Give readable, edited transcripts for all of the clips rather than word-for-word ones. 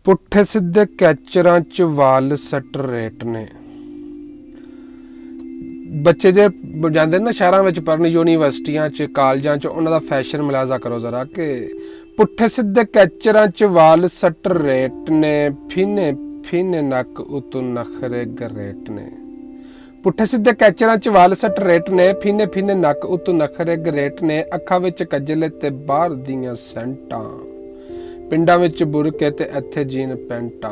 ਪੁੱਠੇ ਸਿੱਧੇ ਕੈਚਰਾਂ 'ਚ ਵਾਲ ਸੱਟ ਰੇਟ ਨੇ। ਬੱਚੇ ਜੇ ਜਾਂਦੇ ਨਾ ਸ਼ਹਿਰਾਂ ਵਿੱਚ ਪੜ੍ਹਨ, ਯੂਨੀਵਰਸਿਟੀਆਂ 'ਚ, ਕਾਲਜਾਂ 'ਚ, ਉਹਨਾਂ ਦਾ ਫੈਸ਼ਨ ਮੁਲਾਜ਼ਾ ਕਰੋ ਜ਼ਰਾ ਕਿ ਪੁੱਠੇ ਸਿੱਧੇ ਕੈਚਰਾਂ 'ਚ ਵਾਲ ਸੱਟ ਰੇਟ ਨੇ, ਫੀਨੇ ਫੀਨੇ ਨੱਕ ਉਤੋਂ ਨਖਰੇ ਗਰੇਟ ਨੇ। ਪੁੱਠੇ ਸਿੱਧੇ ਕੈਚਰਾਂ 'ਚ ਵਾਲ ਸੱਟ ਰੇਟ ਨੇ, ਫੀਨੇ ਫੀਨੇ ਨੱਕ ਉਤੋਂ ਨਖਰੇ ਗਰੇਟ ਨੇ। ਅੱਖਾਂ ਵਿੱਚ ਕੱਜਲੇ ਤੇ ਬਾਹਰ ਦੀਆਂ ਸੈਂਟਾਂ, ਪਿੰਡਾਂ ਵਿੱਚ ਬੁਰਕੇ ਤੇ ਇੱਥੇ ਜੀਨ ਪੈਂਟਾਂ,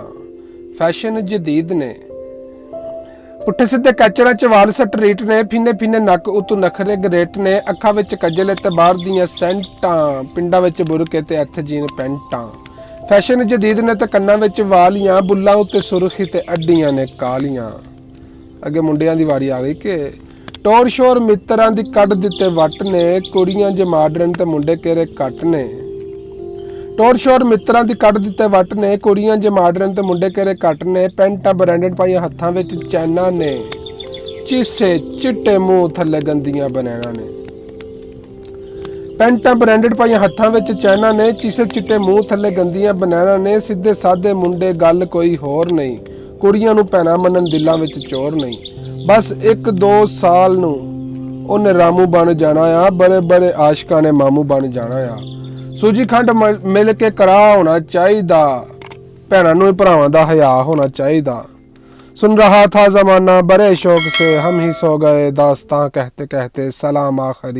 ਫੈਸ਼ਨ ਜਦੀਦ ਨੇ। ਪੁੱਠੇ ਸਿੱਧੇ ਕੈਚਰਾਂ 'ਚ ਵਾਲ ਸੱਟ ਰੇਟ ਨੇ, ਫੀਨੇ ਫੀਨੇ ਨੱਕ ਉਤੋਂ ਨਖਰੇ ਗਰੇਟ ਨੇ। ਅੱਖਾਂ ਵਿੱਚ ਕੱਜਲੇ ਤੇ ਬਾਹਰ ਦੀਆਂ ਸੈਂਟਾਂ, ਪਿੰਡਾਂ ਵਿੱਚ ਬੁਰਕੇ ਤੇ ਇੱਥੇ ਜੀਨ ਪੈਂਟਾਂ, ਫੈਸ਼ਨ ਜਦੀਦ ਨੇ। ਤੇ ਕੰਨਾਂ ਵਿੱਚ ਵਾਲੀਆਂ, ਬੁੱਲਾਂ ਉੱਤੇ ਸੁਰਖੀ ਤੇ ਅੱਡੀਆਂ ਨੇ ਕਾਲੀਆਂ। ਅੱਗੇ ਮੁੰਡਿਆਂ ਦੀ ਵਾਰੀ ਆ ਗਈ ਕਿ ਟੋਰ ਸ਼ੋਰ ਮਿੱਤਰਾਂ ਦੀ ਕੱਢ ਦਿੱਤੇ ਵੱਟ ਨੇ, ਕੁੜੀਆਂ ਜੇ ਮਾਡਰਨ ਤੇ ਮੁੰਡੇ ਕਿਹੜੇ ਘੱਟ ਨੇ। ਟੋਰ ਸ਼ੋਰ ਮਿੱਤਰਾਂ ਦੀ ਕੱਢ ਦਿੱਤੇ ਵੱਟ ਨੇ, ਕੁੜੀਆਂ ਜੇ ਮਾਡਰਨ ਤੇ ਮੁੰਡੇ ਕਿਹੜੇ ਘੱਟ ਨੇ। ਪੈਂਟਾਂ ਬ੍ਰਾਂਡਡ ਪਾਈਆਂ ਹੱਥਾਂ ਵਿੱਚ ਚੈਨਾਂ ਨੇ, ਚੀਸੇ ਚਿੱਟੇ ਮੂੰਹ ਥੱਲੇ ਗੰਦੀਆਂ ਬਨੈਣਾ ਨੇ। ਪੈਂਟਾਂ ਬ੍ਰਾਂਡਡ ਪਾਈਆਂ ਹੱਥਾਂ ਵਿੱਚ ਚੈਨਾਂ ਨੇ, ਚੀਸੇ ਚਿੱਟੇ ਮੂੰਹ ਥੱਲੇ ਗੰਦੀਆਂ ਬਨੈਣਾ ਨੇ। ਸਿੱਧੇ ਸਾਦੇ ਮੁੰਡੇ ਗੱਲ ਕੋਈ ਹੋਰ ਨਹੀਂ, ਕੁੜੀਆਂ ਨੂੰ ਭੈਣਾਂ ਮੰਨਣ ਦਿਲਾਂ ਵਿੱਚ ਚੋਰ ਨਹੀਂ। ਬਸ 1-2 ਸਾਲ ਨੂੰ ਉਹਨੇ ਰਾਮੂ ਬਣ ਜਾਣਾ ਆ, ਬੜੇ ਬੜੇ ਆਸ਼ਕਾਂ ਨੇ ਮਾਮੂ ਬਣ ਜਾਣਾ ਆ। ਸੂਜੀ ਖੰਡ ਮਿਲ ਕੇ ਕੜਾ ਹੋਣਾ ਚਾਹੀਦਾ, ਭੈਣਾਂ ਨੂੰ ਭਰਾਵਾਂ ਦਾ ਹਯਾ ਹੋਣਾ ਚਾਹੀਦਾ। सुन रहा था जमाना बड़े शौक से, हम ही सो गए दास्तां कहते कहते सलाम आखिरी।